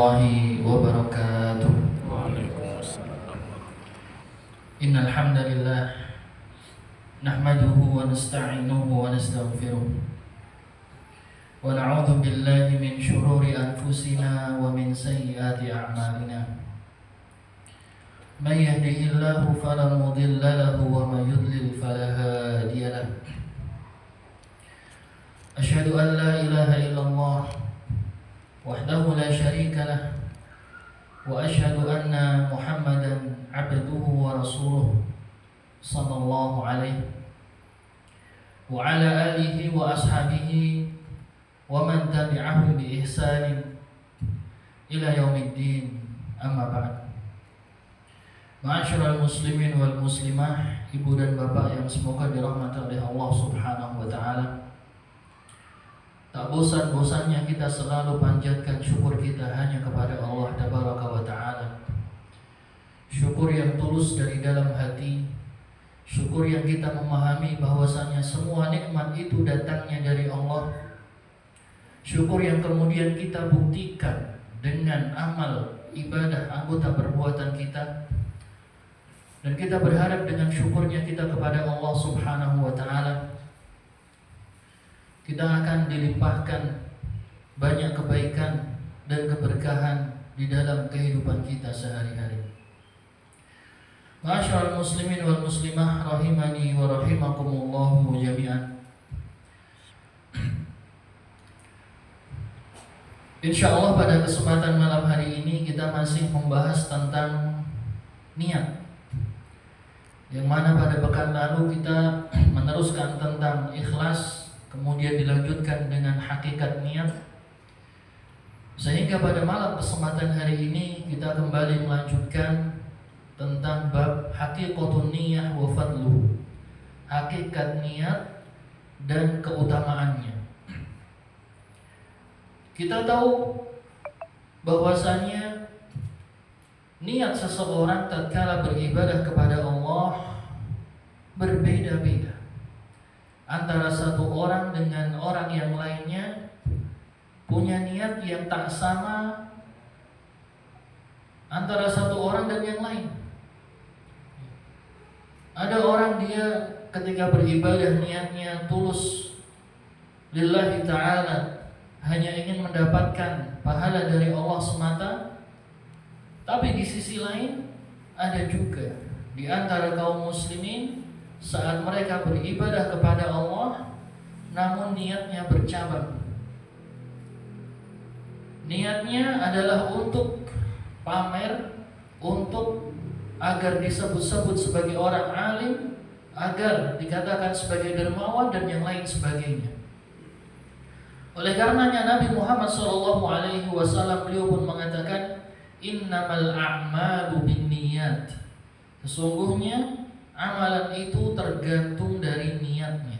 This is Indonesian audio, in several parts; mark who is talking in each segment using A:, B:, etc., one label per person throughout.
A: الله وبركاته.
B: وعليكم السلام.
A: إن الحمد لله نحمده ونستعينه ونستغفره ونعوذ بالله من شرور أنفسنا ومن سيئات أعمالنا. من يهده الله فلا مضل له ومن يضلل فلا هادي له. أشهد أن لا إله إلا الله وحده لا شريك له وأشهد أن محمدا عبده ورسوله صلى الله عليه وعلى آله وأصحابه ومن تبعهم بإحسان إلى يوم الدين. أما بعد. Ma'asyiral muslimin wal muslimah, ibu dan bapak yang semoga dirahmati oleh Allah Subhanahu wa taala. Tak bosan-bosannya kita selalu panjatkan syukur kita hanya kepada Allah Tabaraka wa Ta'ala. Syukur yang tulus dari dalam hati. Syukur yang kita memahami bahwasannya semua nikmat itu datangnya dari Allah. Syukur yang kemudian kita buktikan dengan amal, ibadah, anggota perbuatan kita. Dan kita berharap dengan syukurnya kita kepada Allah Subhanahu wa Ta'ala, kita akan dilimpahkan banyak kebaikan dan keberkahan di dalam kehidupan kita sehari-hari. Ma'asyiral muslimin wal muslimah rahimani wa rahimakumullah jami'an. Insyaallah pada kesempatan malam hari ini kita masih membahas tentang niat. Yang mana pada pekan lalu kita meneruskan tentang ikhlas, kemudian dilanjutkan dengan hakikat niat. Sehingga pada malam kesempatan hari ini kita kembali melanjutkan tentang bab hakikatun niyah wa fadluh, hakikat niat dan keutamaannya. Kita tahu bahwasanya niat seseorang tatkala beribadah kepada Allah berbeda-beda antara satu orang dengan orang yang lainnya, punya niat yang tak sama antara satu orang dan yang lain. Ada orang dia ketika beribadah niatnya tulus lillahi ta'ala, hanya ingin mendapatkan pahala dari Allah semata. Tapi di sisi lain ada juga di antara kaum muslimin saat mereka beribadah kepada Allah, namun niatnya bercabang. Niatnya adalah untuk pamer, untuk agar disebut-sebut sebagai orang alim, agar dikatakan sebagai dermawan dan yang lain sebagainya. Oleh karenanya Nabi Muhammad SAW beliau pun mengatakan, innamal a'malu binniyat. Sesungguhnya amalan itu tergantung dari niatnya.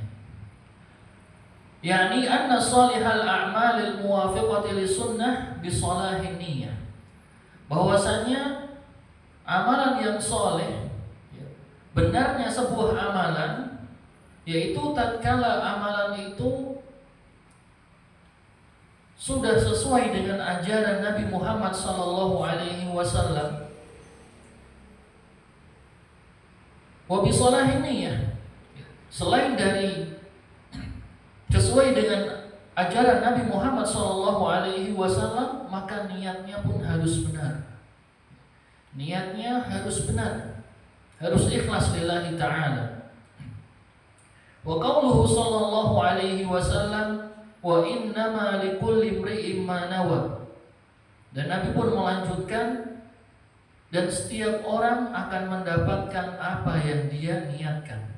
A: Yani anna salihal a'malil muwafiqati lisunnah bisalahin niyah. Bahwasanya amalan yang soleh, benarnya sebuah amalan, yaitu tatkala amalan itu sudah sesuai dengan ajaran Nabi Muhammad SAW. Wa bisalahin niyah, selain dari sesuai dengan ajaran Nabi Muhammad SAW, maka niatnya pun harus benar. Niatnya harus benar, harus ikhlas lillahi ta'ala. Wa qauluhu sallallahu alaihi wasallam, wa innama likulli imri'in ma nawa. Dan Nabi pun melanjutkan, dan setiap orang akan mendapatkan apa yang dia niatkan.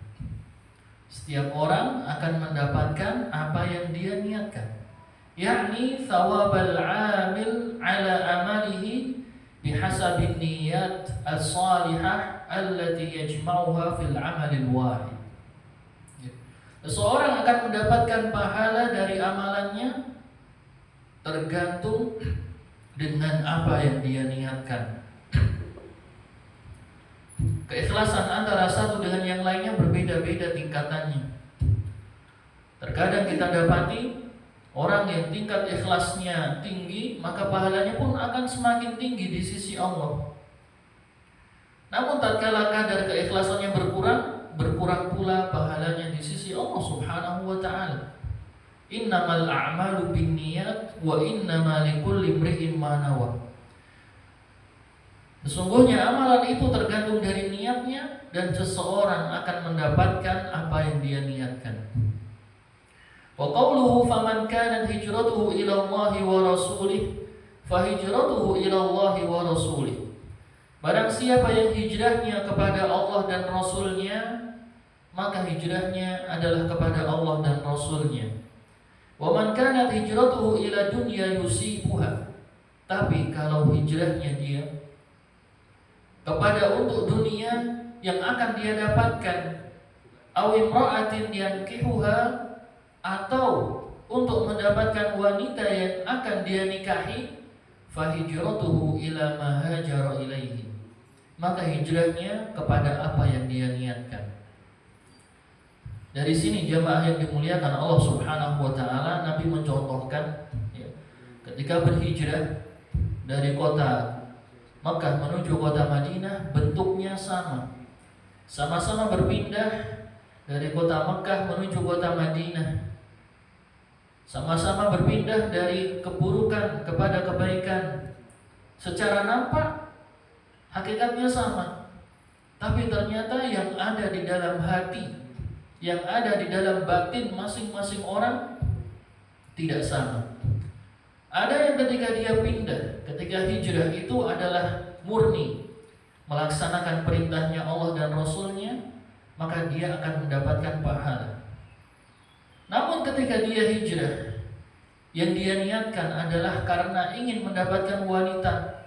A: Setiap orang akan mendapatkan apa yang dia niatkan. Yakni thawabal amil ala amalihi bihasabin niyat as-salihah allati yajma'uha fil amalil wahid. Seseorang akan mendapatkan pahala dari amalannya tergantung dengan apa yang dia niatkan. Keikhlasan antara satu dengan yang lainnya berbeda-beda tingkatannya. Terkadang kita dapati Orang yang tingkat ikhlasnya tinggi, maka pahalanya pun akan semakin tinggi di sisi Allah. Namun tatkala kadar keikhlasannya berkurang pula pahalanya di sisi Allah Subhanahu wa taala. Innamal a'malu binniyat wa innamal likulli imri'in ma nawa. Sesungguhnya amalan itu tergantung dari niatnya, dan seseorang akan mendapatkan apa yang dia niatkan. Wa qawluhu faman kanat hijratuhu ila Allahi wa rasulih fa hijratuhu ila Allahi wa rasulih. Barang siapa yang hijrahnya kepada Allah dan Rasulnya, maka hijrahnya adalah kepada Allah dan Rasulnya. Wa man kanat hijratuhu ila dunya yusibuha. Tapi kalau hijrahnya dia kepada untuk dunia yang akan dia dapatkan, aw imra'atin yankihuha, atau untuk mendapatkan wanita yang akan dia nikahi, fa hijratuhu ila ma hajara ilaihi. Maka hijrahnya kepada apa yang dia niatkan. Dari sini jemaah yang dimuliakan Allah Subhanahu wa taala, Nabi mencontohkan ya, ketika berhijrah dari kota Makkah menuju kota Madinah, bentuknya sama. Sama-sama berpindah dari kota Makkah menuju kota Madinah. Sama-sama berpindah dari keburukan kepada kebaikan. Secara nampak hakikatnya sama, tapi ternyata yang ada di dalam hati, yang ada di dalam batin masing-masing orang tidak sama. Ada yang ketika dia pindah, ketika hijrah itu adalah murni melaksanakan perintahnya Allah dan Rasulnya, maka dia akan mendapatkan pahala. Namun ketika dia hijrah, yang dia niatkan adalah karena ingin mendapatkan wanita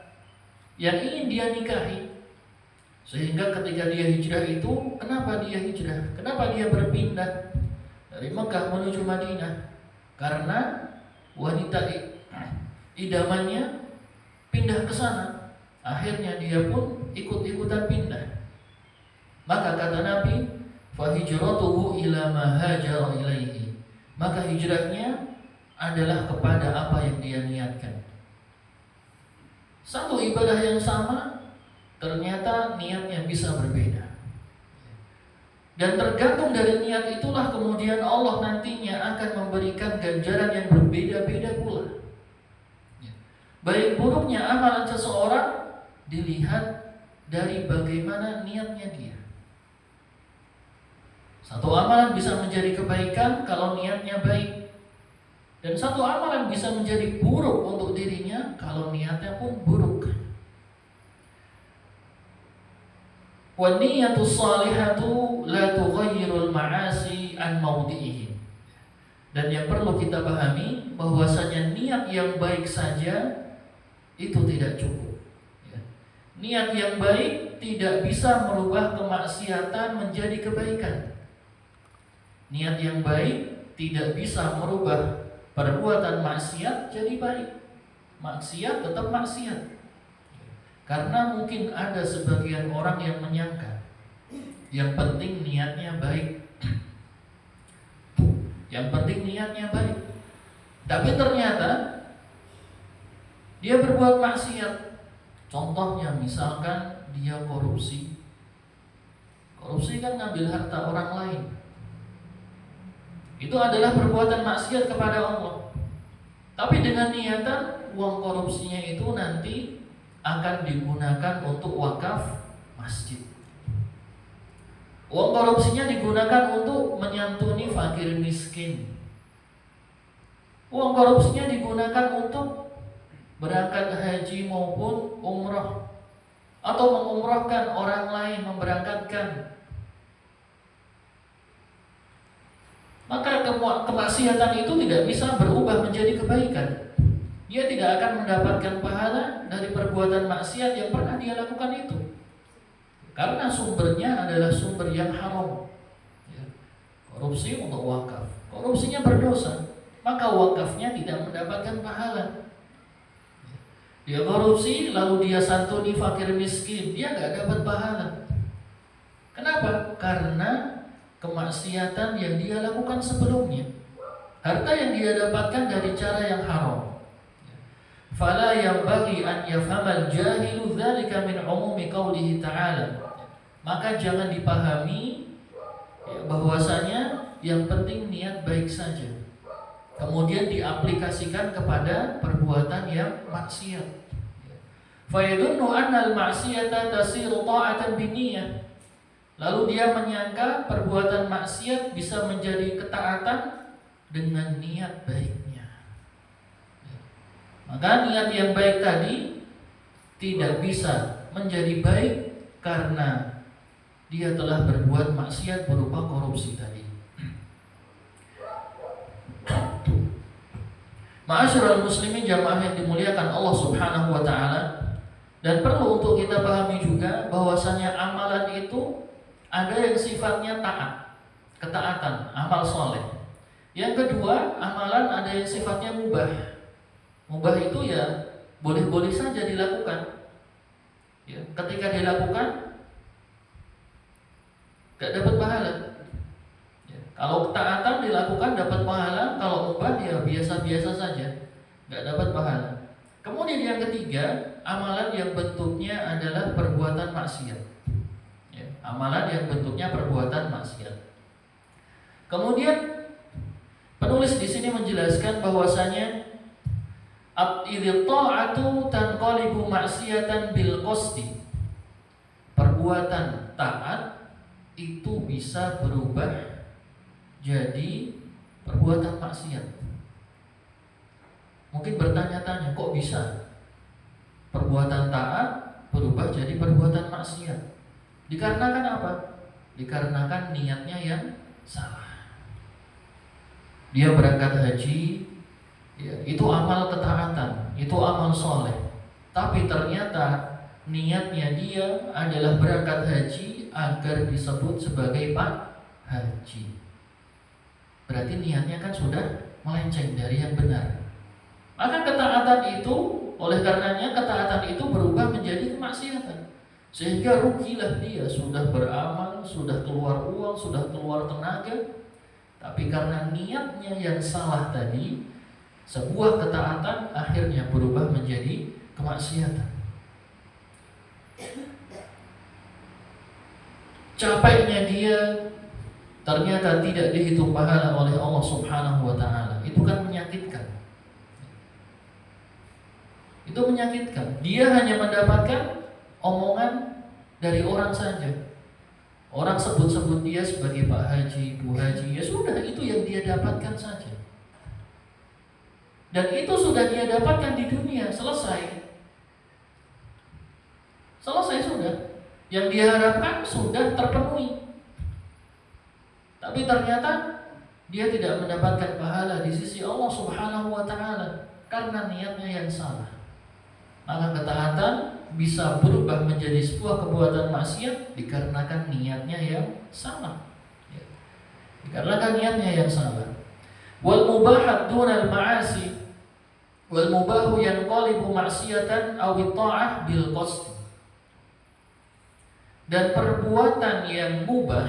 A: yang ingin dia nikahi, sehingga ketika dia hijrah itu, kenapa dia hijrah? Kenapa dia berpindah dari Mekah menuju Madinah? Karena wanita idamannya pindah ke sana. Akhirnya dia pun ikut-ikutan pindah. Maka kata Nabi, fa hijratuhu ila ma hajara ilaihi. Maka hijrahnya adalah kepada apa yang dia niatkan. Satu ibadah yang sama, ternyata niatnya bisa berbeda. Dan tergantung dari niat itulah kemudian Allah nantinya akan memberikan ganjaran yang berbeda-beda pula. Baik buruknya amalan seseorang dilihat dari bagaimana niatnya dia. Satu amalan bisa menjadi kebaikan kalau niatnya baik, dan satu amalan bisa menjadi buruk untuk dirinya kalau niatnya pun buruk. Wa niyyatu shalihatu la tughayyirul ma'asi an mawdi'ihi. Dan yang perlu kita pahami bahwasanya niat yang baik saja itu tidak cukup. Niat yang baik tidak bisa merubah kemaksiatan menjadi kebaikan. Niat yang baik tidak bisa merubah perbuatan maksiat jadi baik. Maksiat tetap maksiat. Karena mungkin ada sebagian orang yang menyangka yang penting niatnya baik. Yang penting niatnya baik. Tapi ternyata dia berbuat maksiat. Contohnya misalkan dia korupsi. Korupsi kan ngambil harta orang lain. Itu adalah perbuatan maksiat kepada Allah. Tapi dengan niatan uang korupsinya itu nanti akan digunakan untuk wakaf masjid. Uang korupsinya digunakan untuk menyantuni fakir miskin. Uang korupsinya digunakan untuk berangkat haji maupun umrah, atau mengumrahkan orang lain, memberangkatkan. Maka kemaksiatan itu tidak bisa berubah menjadi kebaikan. Dia tidak akan mendapatkan pahala dari perbuatan maksiat yang pernah dia lakukan itu, karena sumbernya adalah sumber yang haram. Korupsi untuk wakaf, korupsinya berdosa, maka wakafnya tidak mendapatkan pahala. Dia korupsi lalu dia santuni fakir miskin, dia nggak dapat pahala. Kenapa? Karena kemaksiatan yang dia lakukan sebelumnya. harta yang dia dapatkan dari cara yang haram. Fala yanbaghi an yafhamal jahilu dzalika min umumi qaulihi ta'ala. Maka jangan dipahami bahwasanya yang penting niat baik saja, kemudian diaplikasikan kepada perbuatan yang maksiat. Fayadunnu anna al-ma'siyata tasiru ta'atan binniyah. Lalu dia menyangka perbuatan maksiat bisa menjadi ketaatan dengan niat baiknya. Maka niat yang baik tadi tidak bisa menjadi baik karena dia telah berbuat maksiat berupa korupsi tadi. Ma'asyiral muslimin jamaah yang dimuliakan Allah Subhanahu wa taala, dan perlu untuk kita pahami juga bahwasanya amalan itu ada yang sifatnya taat, ketaatan, amal soleh. Yang kedua, amalan ada yang sifatnya mubah. Mubah itu ya boleh-boleh saja dilakukan. Ya, ketika dilakukan gak dapat pahala. Ya, kalau ketaatan dilakukan dapat pahala, kalau mubah ya biasa-biasa saja, gak dapat pahala. Kemudian yang ketiga, amalan yang bentuknya adalah perbuatan maksiat. Ya, amalan yang bentuknya perbuatan maksiat. Kemudian penulis di sini menjelaskan bahwasanya ta'atu tanqalibu maksiatan bil qasdi. Perbuatan taat itu bisa berubah jadi perbuatan maksiat. Mungkin bertanya-tanya, kok bisa perbuatan taat berubah jadi perbuatan maksiat? Dikarenakan apa? Dikarenakan niatnya yang salah. Dia berangkat haji, ya, itu amal ketaatan, itu amal soleh. Tapi ternyata niatnya dia adalah berangkat haji agar disebut sebagai Pak Haji. Berarti niatnya kan sudah melenceng dari yang benar. Maka ketaatan itu, oleh karenanya ketaatan itu berubah menjadi kemaksiatan. Sehingga rugilah dia, sudah beramal, sudah keluar uang, sudah keluar tenaga, tapi karena niatnya yang salah tadi, sebuah ketaatan akhirnya berubah menjadi kemaksiatan. Capeknya dia ternyata tidak dihitung pahala oleh Allah Subhanahu wa taala. Itu kan menyakitkan. Itu menyakitkan. Dia hanya mendapatkan omongan dari orang saja. Orang sebut-sebut dia sebagai Pak Haji, Bu Haji, ya sudah, itu yang dia dapatkan saja. Dan itu sudah dia dapatkan di dunia, selesai. Selesai sudah. Yang dia harapkan sudah terpenuhi. Tapi ternyata dia tidak mendapatkan pahala di sisi Allah Subhanahu wa taala karena niatnya yang salah. Maka ketaatan bisa berubah menjadi sebuah perbuatan maksiat dikarenakan niatnya yang salah. Ya. Dikarenakan niatnya yang salah. Wal mubahat dunal ma'asi wal mubahu yanqalibu maksiatan aw ta'ah bil qasd. Dan perbuatan yang mubah,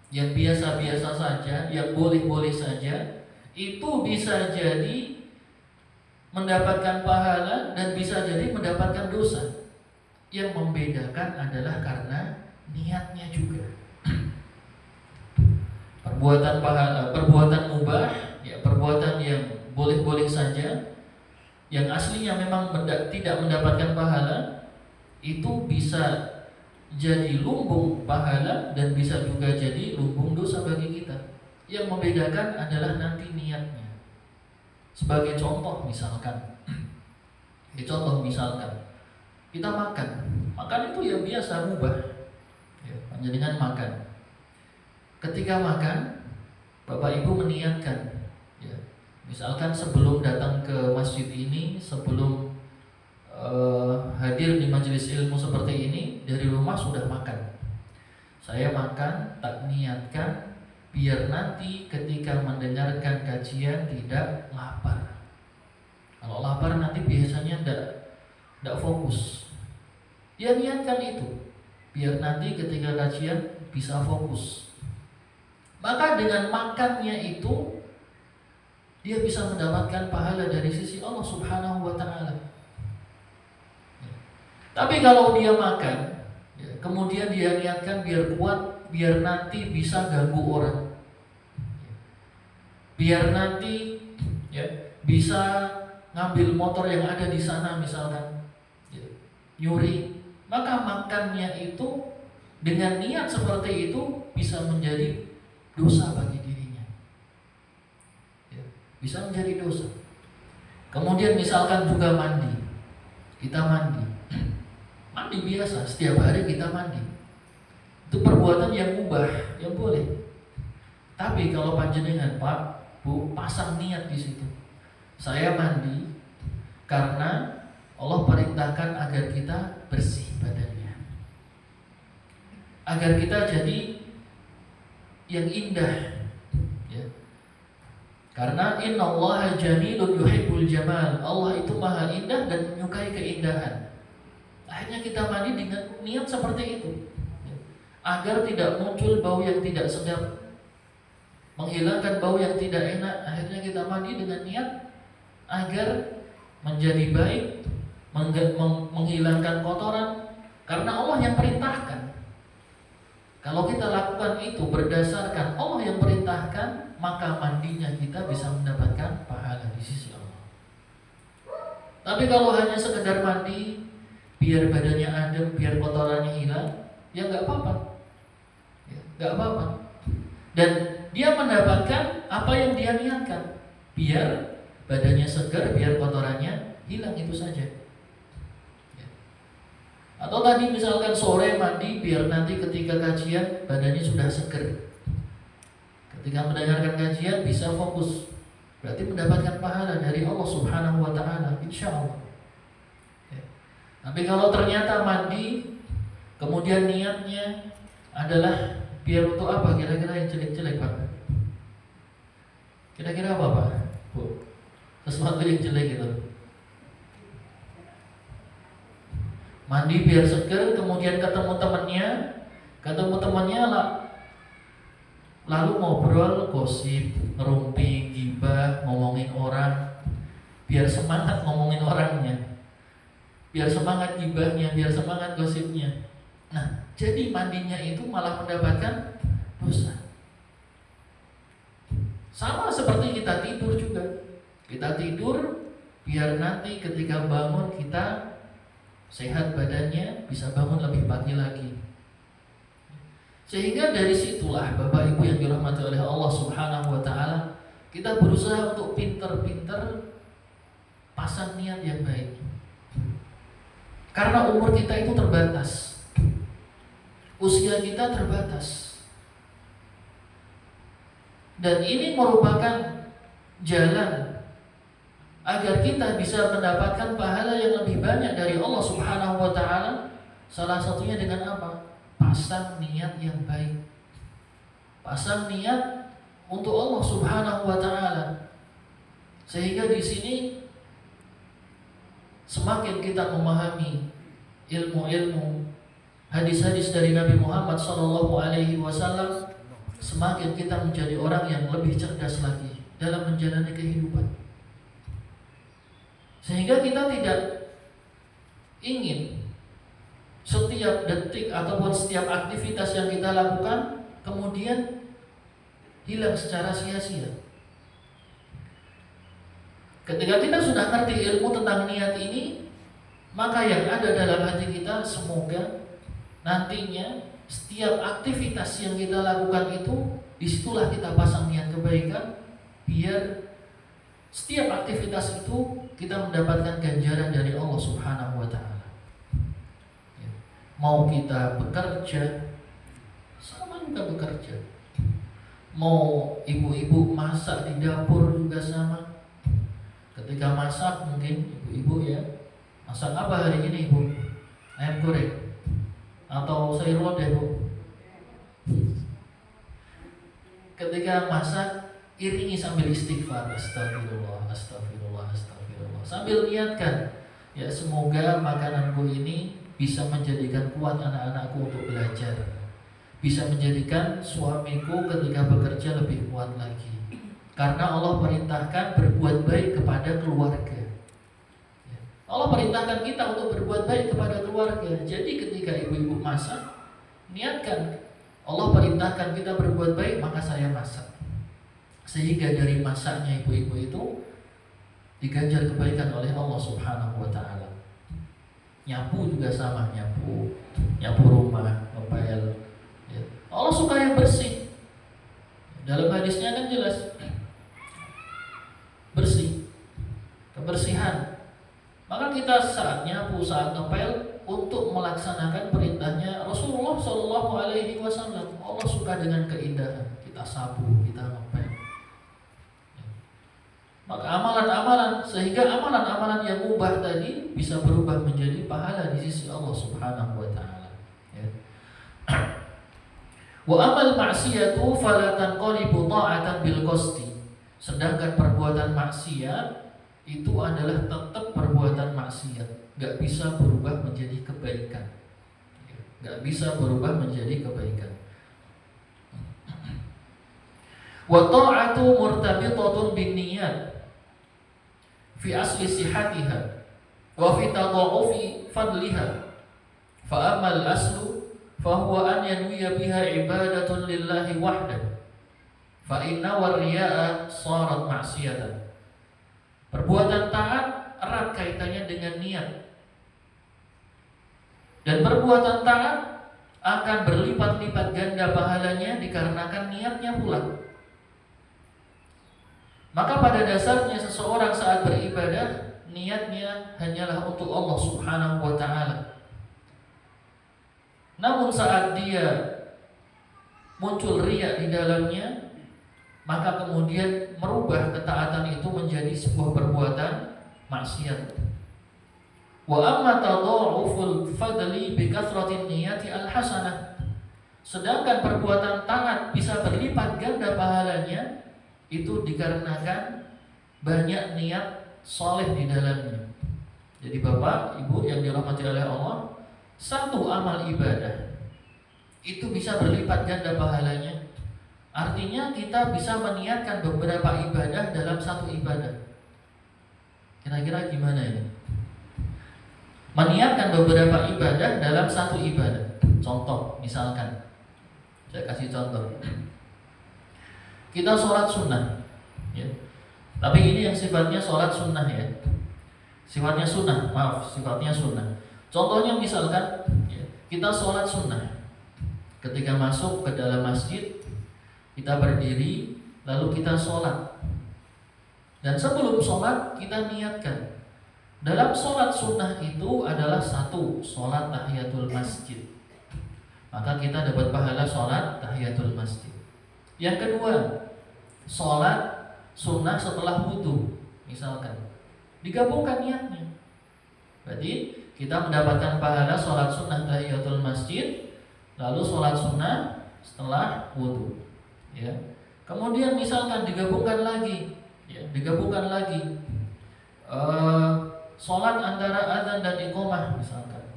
A: yang biasa-biasa saja, yang boleh-boleh saja, itu bisa jadi mendapatkan pahala dan bisa jadi mendapatkan dosa. Yang membedakan adalah karena niatnya juga. Perbuatan pahala, perbuatan mubah, ya perbuatan yang boleh-boleh saja, yang aslinya memang tidak mendapatkan pahala, itu bisa jadi lumbung pahala dan bisa juga jadi lumbung dosa bagi kita. Yang membedakan adalah nanti niatnya. Sebagai contoh misalkan, kita makan itu ya biasa mubah, ya, panjenengan makan. Ketika makan, Bapak Ibu meniatkan, ya, misalkan sebelum datang ke masjid ini, sebelum hadir di majelis ilmu seperti ini, dari rumah sudah makan. Saya makan, tak niatkan biar nanti ketika mendengarkan kajian tidak lapar. Kalau lapar nanti biasanya tidak fokus. Dia niatkan itu biar nanti ketika kajian bisa fokus. Maka dengan makannya itu dia bisa mendapatkan pahala dari sisi Allah Subhanahu wa Ta'ala. Tapi kalau dia makan, kemudian dia niatkan biar kuat, biar nanti bisa ganggu orang, biar nanti bisa ngambil motor yang ada di sana misalkan, nyuri, maka makannya itu dengan niat seperti itu bisa menjadi dosa bagi dirinya, bisa menjadi dosa. Kemudian misalkan juga mandi, kita mandi biasa, setiap hari kita mandi, itu perbuatan yang mubah, yang boleh. Tapi kalau panjenengan Pak, Bu, pasang niat di situ, saya mandi karena Allah perintahkan agar kita bersih badannya, agar kita jadi yang indah, ya. Karena innallaha jamilun yuhibbul jamal, Allah itu maha indah dan menyukai keindahan. Akhirnya kita mandi dengan niat seperti itu, agar tidak muncul bau yang tidak sedap, menghilangkan bau yang tidak enak. Akhirnya kita mandi dengan niat agar menjadi baik, menghilangkan kotoran, karena Allah yang perintahkan. Kalau kita lakukan itu berdasarkan Allah yang perintahkan, maka mandinya kita bisa mendapatkan pahala di sisi Allah. Tapi kalau hanya sekedar mandi biar badannya adem, biar kotorannya hilang, ya nggak apa-apa, nggak apa-apa. Dan dia mendapatkan apa yang dia niatkan, biar badannya segar, biar kotorannya hilang, itu saja. Atau tadi misalkan sore mandi biar nanti ketika kajian badannya sudah segar, ketika mendengarkan kajian bisa fokus, berarti mendapatkan pahala dari Allah Subhanahu wa Ta'ala, insya Allah. Tapi kalau ternyata mandi kemudian niatnya adalah biar untuk apa? Kira-kira yang jelek-jelek Pak? Kira-kira apa Pak? Bu, sesuatu yang jelek itu. Mandi biar seger, kemudian ketemu temannya lalu ngobrol, gosip, ngerumpi, gibah, ngomongin orang, biar semangat ngomongin orangnya, biar semangat gibahnya, biar semangat gosipnya. Nah, jadi mandinya itu malah mendapatkan dosa. Sama seperti kita tidur juga. Kita tidur biar nanti ketika bangun kita sehat badannya, bisa bangun lebih pagi lagi. Sehingga dari situlah Bapak Ibu yang dirahmati oleh Allah Subhanahu wa Ta'ala, kita berusaha untuk pinter-pinter pasang niat yang baik. Karena umur kita itu terbatas, usia kita terbatas, dan ini merupakan jalan agar kita bisa mendapatkan pahala yang lebih banyak dari Allah Subhanahu wa Ta'ala. Salah satunya dengan apa? Pasang niat yang baik, pasang niat untuk Allah Subhanahu wa Ta'ala. Sehingga di sini semakin kita memahami ilmu-ilmu hadis-hadis dari Nabi Muhammad SAW, semakin kita menjadi orang yang lebih cerdas lagi dalam menjalani kehidupan. Sehingga kita tidak ingin setiap detik ataupun setiap aktivitas yang kita lakukan kemudian hilang secara sia-sia. Ketika kita sudah ngerti ilmu tentang niat ini, maka yang ada dalam hati kita, semoga nantinya setiap aktivitas yang kita lakukan itu, disitulah kita pasang niat kebaikan, biar setiap aktivitas itu kita mendapatkan ganjaran dari Allah Subhanahu wa Ta'ala. Mau kita bekerja, sama juga bekerja. Mau ibu-ibu masak di dapur juga sama. Ketika masak mungkin ibu-ibu ya, masak apa hari ini ibu? Ayam goreng atau sayur lodeh bu? Ketika masak iringi sambil istighfar, astagfirullah, astagfirullah, astagfirullah, sambil niatkan, ya semoga makananku ini bisa menjadikan kuat anak-anakku untuk belajar, bisa menjadikan suamiku ketika bekerja lebih kuat lagi, Karena Allah perintahkan berbuat baik kepada keluarga. Allah perintahkan kita untuk berbuat baik kepada keluarga. Jadi ketika ibu-ibu masak, niatkan Allah perintahkan kita berbuat baik, maka saya masak. Sehingga dari masaknya ibu-ibu itu diganjar kebaikan oleh Allah Subhanahu wa taala. Nyapu juga sama, nyapu rumah, ngepel. Ya. Allah suka yang bersih. Dalam hadisnya kan jelas, bersih, kebersihan. Maka kita saat nyapu, saat ngepel untuk melaksanakan perintahnya Rasulullah Shallallahu Alaihi Wasallam. Allah suka dengan keindahan. Kita sapu, kita ngepel. Maka amalan-amalan, sehingga amalan-amalan yang mubah tadi bisa berubah menjadi pahala di sisi Allah Subhanahu wa taala. Ya. Wa amal ma'siyatu fala tanqalibu ta'atan bil qasdi. Sedangkan perbuatan maksiat itu adalah tetap perbuatan maksiat, enggak bisa berubah menjadi kebaikan. Enggak bisa berubah menjadi kebaikan. Wa ta'atu murtabitatun bin niyat fi asli sihatiha wa fi tada'ufi fadliha fa amal aslu fa huwa an yanwiya biha ibadatun lillahi wahdah fa inna wariya'a sarat maksiyatan. Perbuatan taat erat kaitannya dengan niat, dan perbuatan taat akan berlipat-lipat ganda pahalanya dikarenakan niatnya pula. Maka pada dasarnya seseorang saat beribadah, niatnya hanyalah untuk Allah Subhanahu wa ta'ala. Namun saat dia muncul riya di dalamnya, maka kemudian merubah ketaatan itu menjadi sebuah perbuatan maksiat. Wa amma tadha'uful fadli bi kathratin niyati al-hasanah. Sedangkan perbuatan taat bisa berlipat ganda pahalanya itu dikarenakan banyak niat soleh di dalamnya. Jadi Bapak, Ibu yang dirahmati oleh Allah, satu amal ibadah itu bisa berlipat ganda pahalanya. Artinya kita bisa meniatkan beberapa ibadah dalam satu ibadah. Kira-kira gimana ini? Meniatkan beberapa ibadah dalam satu ibadah. Contoh, misalkan saya kasih contoh. Kita sholat sunnah, ya. Tapi ini yang sifatnya sholat sunnah, ya. Sifatnya sunnah. Contohnya misalkan, ya, kita sholat sunnah. Ketika masuk ke dalam masjid, kita berdiri, lalu kita sholat. Dan sebelum sholat kita niatkan. Dalam sholat sunnah itu adalah satu, sholat tahiyatul masjid. Maka kita dapat pahala sholat tahiyatul masjid. Yang kedua, sholat sunnah setelah wudu, misalkan digabungkan niatnya. Berarti kita mendapatkan pahala sholat sunnah tahiyatul masjid, lalu sholat sunnah setelah wudu. Ya. Kemudian misalkan digabungkan lagi, sholat antara azan dan iqamah misalkan.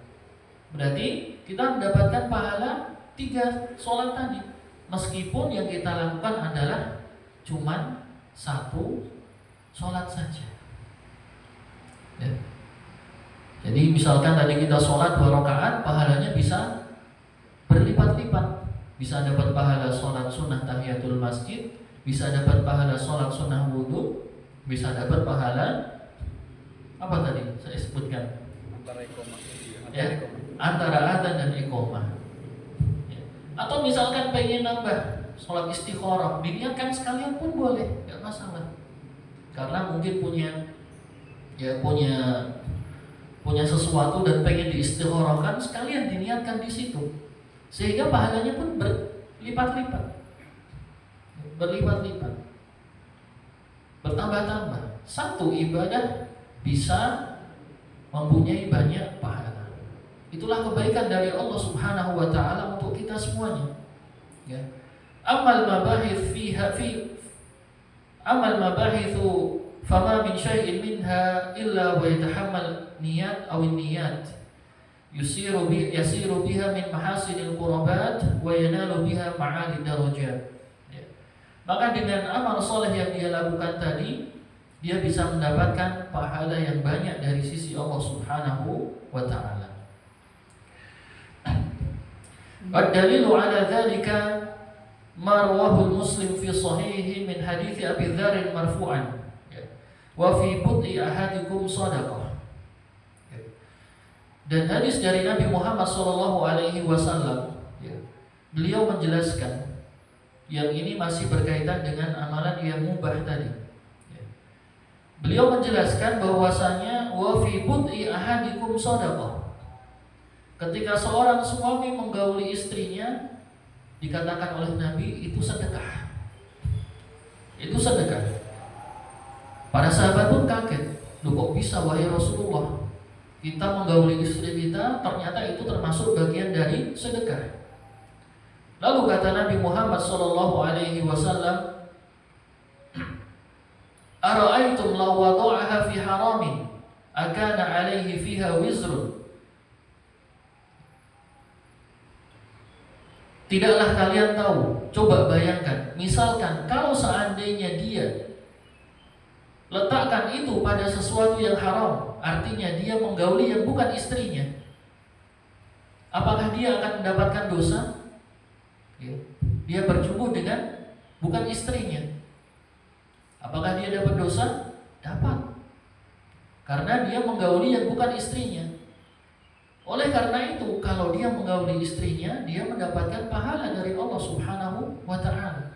A: Berarti kita mendapatkan pahala 3 sholat tadi. Meskipun yang kita lakukan adalah cuman satu sholat saja. Ya. Jadi misalkan tadi kita sholat 2 rakaat, pahalanya bisa berlipat-lipat. Bisa dapat pahala sholat sunnah tahiyatul masjid, bisa dapat pahala sholat sunnah wudu, bisa dapat pahala apa tadi saya sebutkan? Antara azan dan iqamah. Atau misalkan pengen nambah sholat istikharah, diniatkan sekalian pun boleh, nggak masalah. Karena mungkin punya sesuatu dan pengen diistikharahkan, sekalian diniatkan di situ, sehingga pahalanya pun berlipat-lipat, bertambah-tambah. Satu ibadah bisa mempunyai banyak pahala. Itulah kebaikan dari Allah Subhanahu wa ta'ala untuk kita semuanya. Ya. Amal mabahithu fama min syai'in minha illa wa yatahammal niyat aw niyat yasiru biha min mahasinil qurabat wa yanalu biha ma'ali darajat. Ya. maka dengan amal soleh yang dia lakukan tadi, dia bisa mendapatkan pahala yang banyak dari sisi Allah Subhanahu wa Ta'ala. Ad-dalilu ala dzalika ma rawahu Muslim fi sahihi min hadits Abi Dzar marfu'an, wa fi bud'i ahadikum shadaqah. Dan hadis dari Nabi Muhammad SAW, beliau menjelaskan yang ini masih berkaitan dengan amalan yang mubah tadi. Beliau menjelaskan bahwasanya wa fi bud'i ahadikum shadaqah. Ketika seorang suami menggauli istrinya, dikatakan oleh Nabi itu sedekah. Itu sedekah. Para sahabat pun kaget. Loh, kok bisa wahai Rasulullah? Kita menggauli istri kita, ternyata itu termasuk bagian dari sedekah. Lalu kata Nabi Muhammad SAW, "Ara'aitum law wada'aha fi haramin, akana 'alaihi fiha wizrun?" Tidaklah kalian tahu, coba bayangkan, misalkan kalau seandainya dia letakkan itu pada sesuatu yang haram, artinya dia menggauli yang bukan istrinya, apakah dia akan mendapatkan dosa? Dia berjumpa dengan bukan istrinya, apakah dia dapat dosa? Dapat, karena dia menggauli yang bukan istrinya. Oleh karena itu, kalau dia menggauli istrinya, dia mendapatkan pahala dari Allah Subhanahu wa Ta'ala.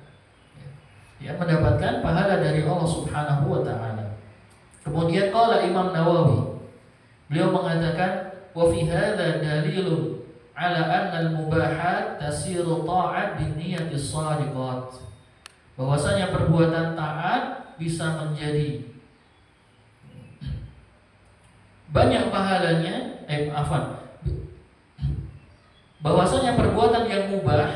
A: Dia mendapatkan pahala dari Allah Subhanahu wa Ta'ala. Kemudian qala Imam Nawawi, beliau mengatakan, wa fi hadza dalilun ala anna al-mubahat tasiru ta'at bin niyatis shadiqat. Bahwasanya perbuatan taat bisa menjadi banyak pahalanya, bahwasanya perbuatan yang mubah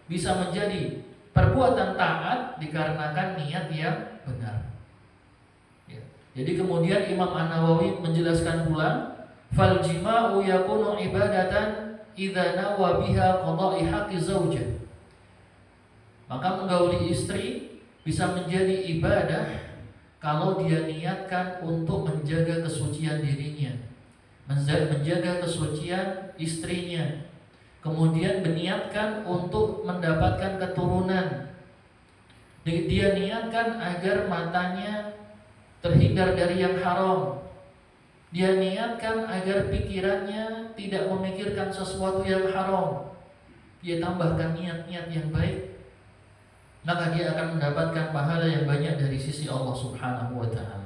A: bisa menjadi perbuatan taat dikarenakan niat yang benar. Jadi kemudian Imam An-Nawawi menjelaskan pula, fal jima'u yakunu ibadatan idza nawa biha qada'i haqqi zaujah. Maka menggauli istri bisa menjadi ibadah kalau dia niatkan untuk menjaga kesucian dirinya, menjaga kesucian istrinya, kemudian meniatkan untuk mendapatkan keturunan. Dia niatkan agar matanya terhindar dari yang haram. Dia niatkan agar pikirannya tidak memikirkan sesuatu yang haram. Dia tambahkan niat-niat yang baik, maka dia akan mendapatkan pahala yang banyak dari sisi Allah Subhanahu wa Ta'ala.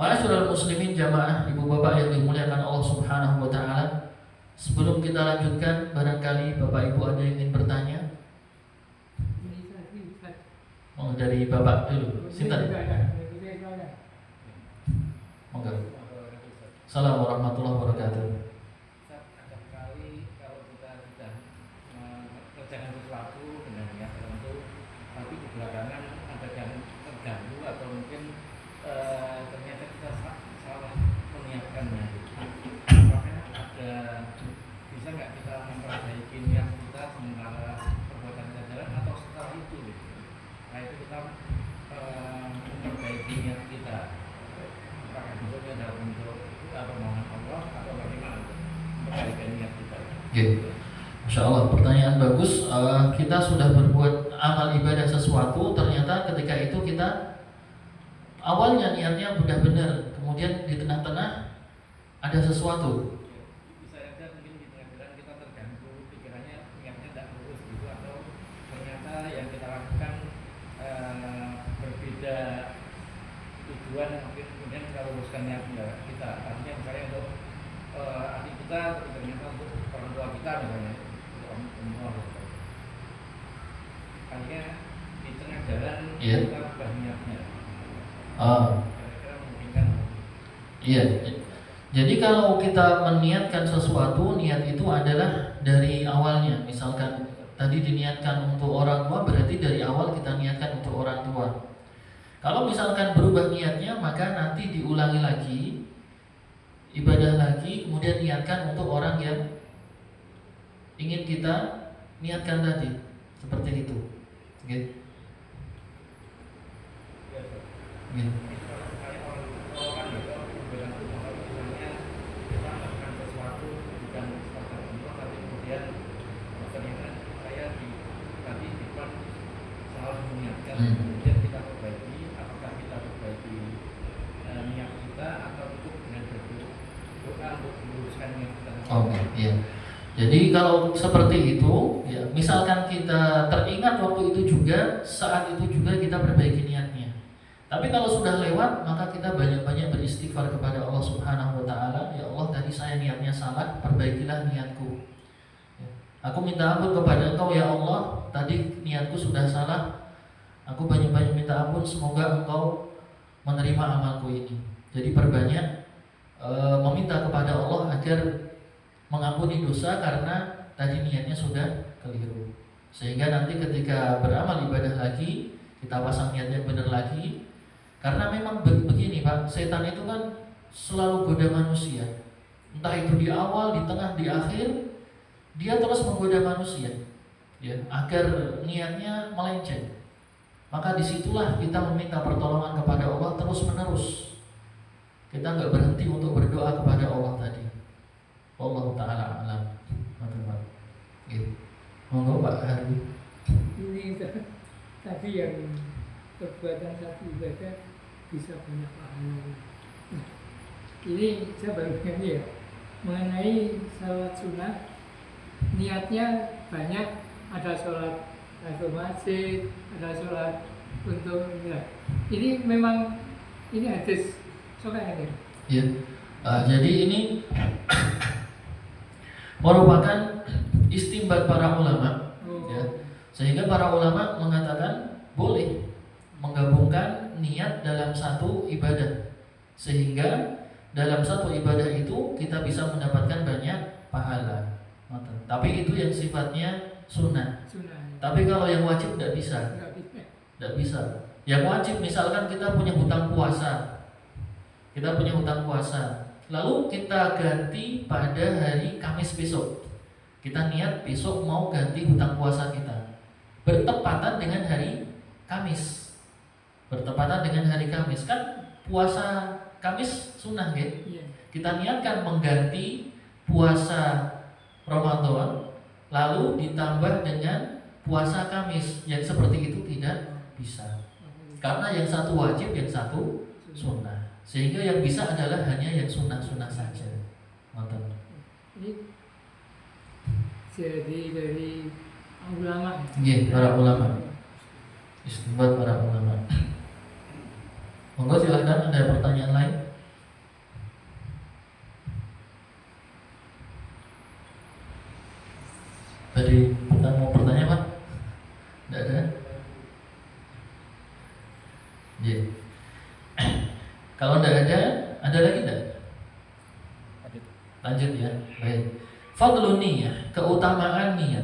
A: Ma'asyiral muslimin jamaah, ibu bapak yang dimuliakan Allah Subhanahu wa Ta'ala, sebelum kita lanjutkan, barangkali bapak ibu ada yang ingin bertanya. Oh, dari bapak dulu. Sinten? Monggo. Assalamualaikum warahmatullahi wabarakatuh.
C: Ada kali kalau kita sudah mengerjakan sesuatu dengan niat tertentu, tapi di belakangan ada yang terganggu atau mungkin ternyata kita salah menyiapkannya. Apakah ada bisa nggak kita memperbaiki niat kita sementara perbuatan kita jalan atau setelah itu? Nah itu kita memperbaiki niat kita. Apakah bentuknya dalam bentuk permohonan Allah atau bagaimana memperbaiki niat kita?
A: Masya Allah, pertanyaan bagus. Kita sudah berbuat amal ibadah sesuatu, ternyata ketika itu kita awalnya niatnya sudah benar, kemudian di tengah-tengah ada sesuatu.
C: Bisa saja mungkin di tengah-tengah kita terganggu pikirannya, niatnya tidak lurus gitu, atau ternyata yang kita lakukan berbeda tujuan, mungkin kemudian kita luruskan niat kita. Artinya misalnya untuk adik kita, ternyata untuk orang tua kita misalnya, untuk orang tua. Akhirnya di tengah jalan kita ubah niatnya. Kira-kira memungkinkan?
A: Iya. Jadi kalau kita meniatkan sesuatu, niat itu adalah dari awalnya. Misalkan tadi diniatkan untuk orang tua, berarti dari awal kita niatkan untuk orang tua. Kalau misalkan berubah niatnya, maka nanti diulangi lagi, ibadah lagi, kemudian niatkan untuk orang yang ingin kita niatkan tadi. Seperti itu. Gitu.
C: Kalau misalnya orang itu bilang itu kalau misalnya kita melakukan sesuatu bukan semata Allah, tapi kemudian ternyata saya tadi di depan salah mengingatkan, kemudian kita perbaiki, apakah kita perbaiki niat kita atau cukup dengan berdoa untuk meluruskan niat kita?
A: Oke, iya. Jadi kalau seperti itu, ya, misalkan kita teringat waktu itu juga, saat itu juga kita perbaiki niatnya. Tapi kalau sudah lewat, maka kita banyak-banyak beristighfar kepada Allah Subhanahu wa taala. Ya Allah, tadi saya niatnya salah, perbaikilah niatku. Ya. Aku minta ampun kepada Engkau ya Allah, tadi niatku sudah salah. Aku banyak-banyak minta ampun, semoga Engkau menerima amalku ini. Jadi perbanyak meminta kepada Allah agar mengampuni dosa karena tadi niatnya sudah keliru. Sehingga nanti ketika beramal ibadah lagi, kita pasang niat yang benar lagi. Karena memang begini Pak, setan itu kan selalu goda manusia. Entah itu di awal, di tengah, di akhir, dia terus menggoda manusia, ya, agar niatnya melenceng. Maka disitulah kita meminta pertolongan kepada Allah terus menerus. Kita nggak berhenti untuk berdoa kepada Allah tadi. Allah Ta'ala alam. Gitu. Monggo Pak Hardi.
D: Ini tadi yang perbuatan satu ibadah bisa banyak pahala. Nah, ini saya baru ingat ya mengenai salat sunnah, niatnya banyak, ada sholat masuk masjid, ada sholat untuk ya. Ini memang ini hadis soalnya ada.
A: Ya. Jadi ini merupakan istimbat para ulama, ya. Sehingga para ulama mengatakan boleh menggabungkan niat dalam satu ibadah, sehingga dalam satu ibadah itu kita bisa mendapatkan banyak pahala. Tapi itu yang sifatnya sunnah. Tapi kalau yang wajib tidak bisa. Tidak bisa. Yang wajib misalkan kita punya hutang puasa. Kita punya hutang puasa. Lalu kita ganti pada hari Kamis besok. Kita niat besok mau ganti hutang puasa kita. Bertepatan dengan hari Kamis. Bertepatan dengan hari Kamis. Kan puasa Kamis sunnah ya. Kita niatkan mengganti puasa Ramadan lalu ditambah dengan puasa Kamis. Yang seperti itu tidak bisa. Karena yang satu wajib, yang satu sunnah. Sehingga yang bisa adalah hanya yang sunnah-sunnah saja. Mantap.
D: Ini jadi dari ulama.
A: Iya, para ulama. Istimbat para ulama. Monggo silakan, ada pertanyaan lain? Tadi kita mau bertanya Pak? Tidak ada? Iya. Kalau tidak ada lagi tidak? Lanjut ya. Baik. Fadlun niyah, keutamaan niat.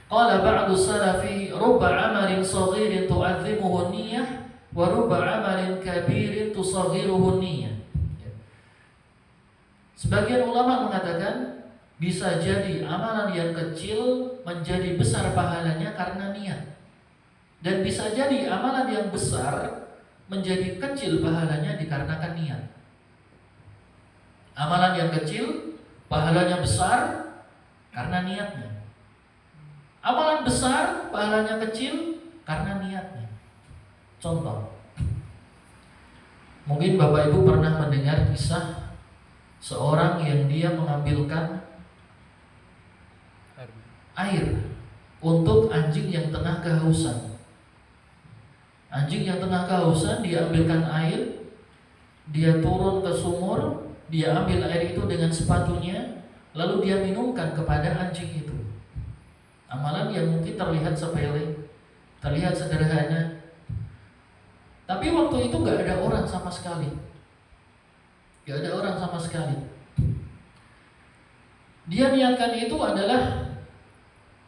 A: Qala ba'du salafi rubba amalin saghirin tu'azzimuhu niyah wa rubba amalin kabirin tusaghiruhu niyah. Sebagian ulama mengatakan bisa jadi amalan yang kecil menjadi besar pahalanya karena niat. Dan bisa jadi amalan yang besar menjadi kecil pahalanya dikarenakan niat. Amalan yang kecil pahalanya besar karena niatnya. Amalan besar pahalanya kecil karena niatnya. Contoh, mungkin Bapak Ibu pernah mendengar kisah seorang yang dia mengambilkan air untuk anjing yang tengah kehausan. Anjing yang tengah kehausan, dia ambilkan air, dia turun ke sumur, dia ambil air itu dengan sepatunya, lalu dia minumkan kepada anjing itu. Amalan yang mungkin terlihat sepele, terlihat sederhana, tapi waktu itu gak ada orang sama sekali. Gak ada orang sama sekali. Dia niatkan itu adalah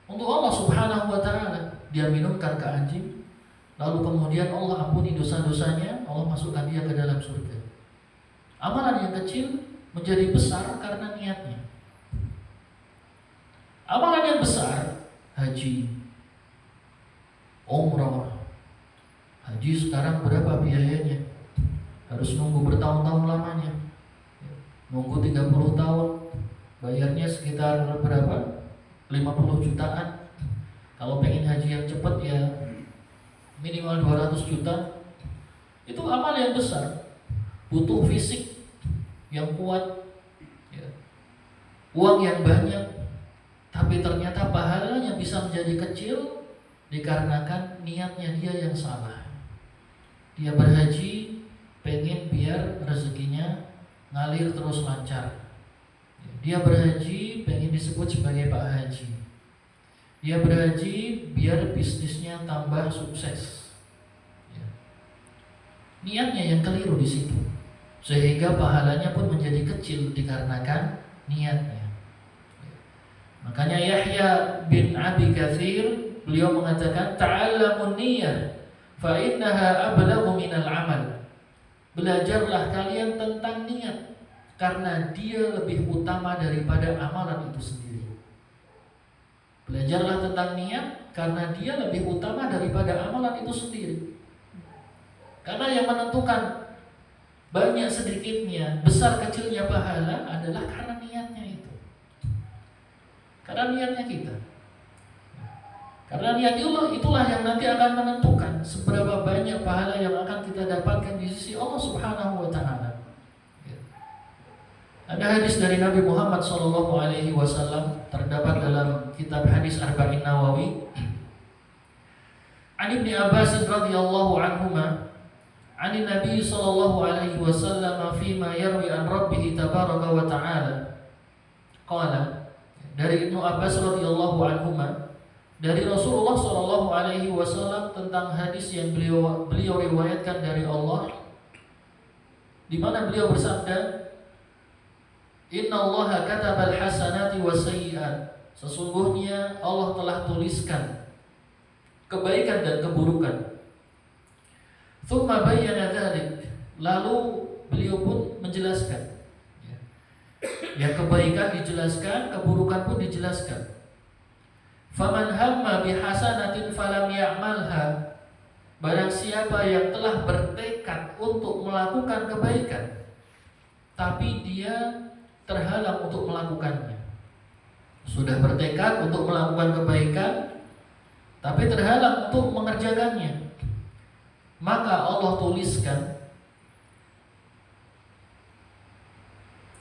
A: untuk Allah Subhanahu wa ta'ala. Dia minumkan ke anjing, lalu kemudian Allah ampuni dosa-dosanya, Allah masukkan dia ke dalam surga. Amalan yang kecil menjadi besar karena niatnya. Amalan yang besar, haji, umrah, Haji sekarang berapa biayanya? Harus nunggu bertahun-tahun lamanya. Nunggu 30 tahun. Bayarnya sekitar berapa? 50 jutaan. Kalau pengen haji yang cepat ya minimal 200 juta. Itu amal yang besar. Butuh fisik yang kuat, ya. Uang yang banyak. Tapi ternyata pahalanya bisa menjadi kecil dikarenakan niatnya dia yang salah. Dia berhaji pengen biar rezekinya ngalir terus lancar. Dia berhaji pengen disebut sebagai Pak Haji. Dia berhaji biar bisnisnya tambah sukses. Niatnya yang keliru di situ, sehingga pahalanya pun menjadi kecil dikarenakan niatnya. Makanya Yahya bin Abi Katsir beliau mengatakan ta'allamun niyyah fa innaha ablaghu minal amal. Belajarlah kalian tentang niat karena dia lebih utama daripada amalan itu sendiri. Belajarlah tentang niat karena dia lebih utama daripada amalan itu sendiri. Karena yang menentukan banyak sedikitnya, besar kecilnya pahala adalah karena niatnya itu. Karena niatnya kita. Karena niat itulah yang nanti akan menentukan seberapa banyak pahala yang akan kita dapatkan di sisi Allah Subhanahu wa taala. Ada hadis dari Nabi Muhammad SAW terdapat dalam kitab hadis Arba'in Nawawi. An Ibnu Abbas radhiyallahu anhuma, an Nabi SAW fima yarwi an Rabbih tabaraka wa ta'ala. Qala, dari Ibnu Abbas radhiyallahu anhuma, dari Rasulullah SAW tentang hadis yang beliau riwayatkan dari Allah, di mana beliau bersabda, Inna Allah katabal hasanati wa sayyi'at. Sesungguhnya Allah telah tuliskan kebaikan dan keburukan. Tsumma bayyana dzalik. Lalu beliau pun menjelaskan. Ya, kebaikan dijelaskan, keburukan pun dijelaskan. Faman hamma bihasanatin falam ya'malha. Barang siapa yang telah bertekad untuk melakukan kebaikan, tapi dia terhalang untuk melakukannya. Sudah bertekad untuk melakukan kebaikan, tapi terhalang untuk mengerjakannya, maka Allah tuliskan,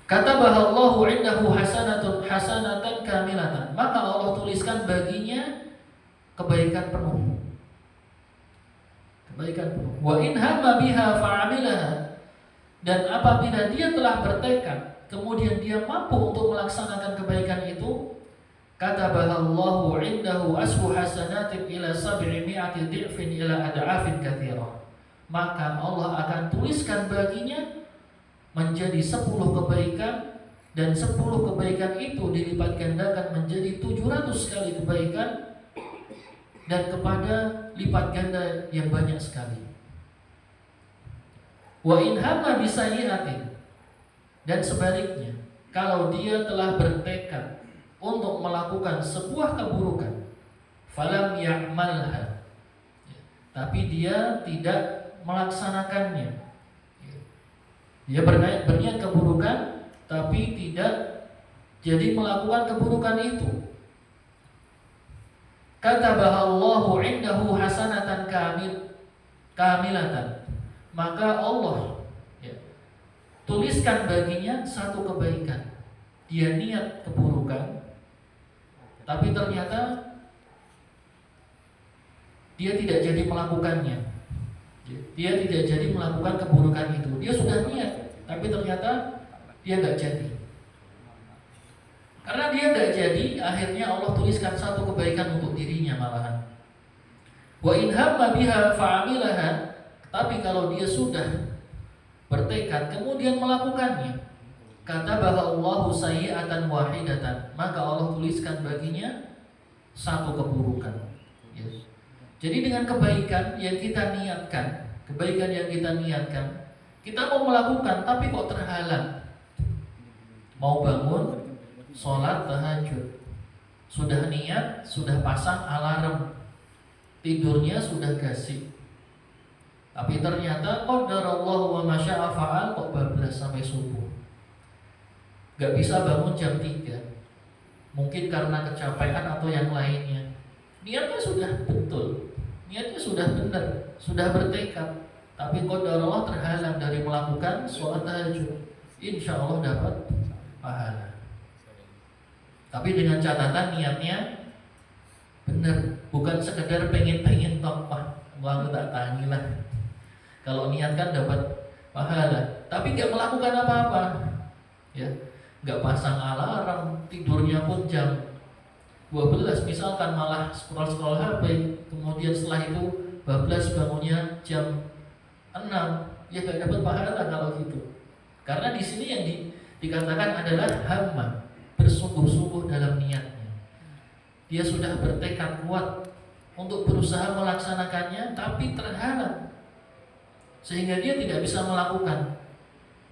A: katabaha Allahu indahu hasanatan kamilatan, maka Allah tuliskan baginya kebaikan penuh. Kebaikan penuh. Wa in hamma biha fa'amilaha, dan apabila dia telah bertekad kemudian dia mampu untuk melaksanakan kebaikan itu, katabahallahu indahu asfu hasanatin ila 700 dhi'fin ila ad'afin katsirah, maka Allah akan tuliskan baginya menjadi 10 kebaikan, dan 10 kebaikan itu dilipat gandakan menjadi 700 kali kebaikan, dan kepada lipat ganda yang banyak sekali. Wa in hamma bisayyi'atin, dan sebaliknya, kalau dia telah bertekad untuk melakukan sebuah keburukan, falam ya'malha, tapi dia tidak melaksanakannya. Dia berniat keburukan, tapi tidak jadi melakukan keburukan itu. Katabahallahu indahu hasanatan kamilatan, maka Allah tuliskan baginya satu kebaikan. Dia niat keburukan, tapi ternyata dia tidak jadi melakukannya. Dia tidak jadi melakukan keburukan itu. Dia sudah niat, tapi ternyata dia nggak jadi. Karena dia nggak jadi, akhirnya Allah tuliskan satu kebaikan untuk dirinya malahan. Wa in hamma biha fa'amilaha, tapi kalau dia sudah bertekad kemudian melakukannya, katabaha Allahu sayyi'atan wahidatan, maka Allah tuliskan baginya satu keburukan. Yes. Jadi dengan kebaikan yang kita niatkan, kita mau melakukan tapi kok terhalang. Mau bangun sholat tahajud, sudah niat, sudah pasang alarm, tidurnya sudah gasik, Tapi ternyata qadarallahu wa masya'a fa'al kok bablas sampai subuh. Gak bisa bangun jam 3. Mungkin karena kecapean atau yang lainnya. Niatnya sudah betul, niatnya sudah benar, sudah bertekad, tapi qadarullah terhalang dari melakukan sholat tahajud. Insya Allah dapat pahala. Tapi dengan catatan niatnya benar, bukan sekedar pengen toh, aku tak tangilah. Kalau niat kan dapat pahala, tapi gak melakukan apa-apa, ya, gak pasang alarm, tidurnya pun jam 12 misalkan, malah scroll HP, kemudian setelah itu bablas bangunnya jam 6, ya gak dapat pahala kalau gitu. Karena di sini yang dikatakan adalah hamma, bersungguh-sungguh dalam niatnya. Dia sudah bertekad kuat untuk berusaha melaksanakannya, tapi terhalang sehingga dia tidak bisa melakukan.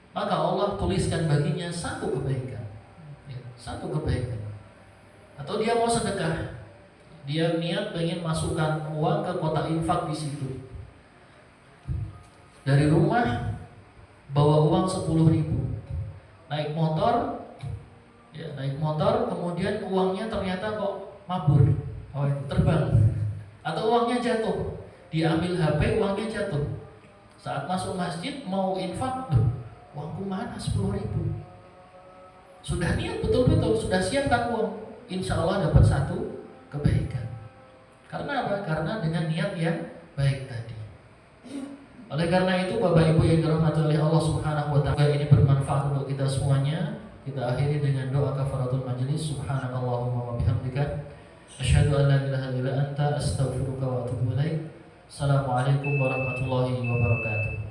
A: Maka Allah tuliskan baginya satu kebaikan, ya, satu kebaikan. Atau dia mau sedekah, dia niat pengen masukkan uang ke kotak infak di situ. Dari rumah bawa uang 10.000, naik motor, ya, naik motor, kemudian uangnya ternyata kok mabur, terbang, atau uangnya jatuh, diambil HP, uangnya jatuh. Saat masuk masjid mau infak, uangku mana 10.000? Sudah niat betul-betul, sudah siapkan uang, insya Allah dapat satu kebaikan. Karena apa? Karena dengan niat yang baik tadi. Oleh karena itu Bapak Ibu yang dirahmati oleh Allah Subhanahu wa taala, ini bermanfaat untuk kita semuanya. Kita akhiri dengan doa kafaratul majlis. Subhanakallahumma wa bihamdika asyhadu an la ilaha illa anta astaghfiruka wa atubu ilaik. Assalamualaikum warahmatullahi wabarakatuh.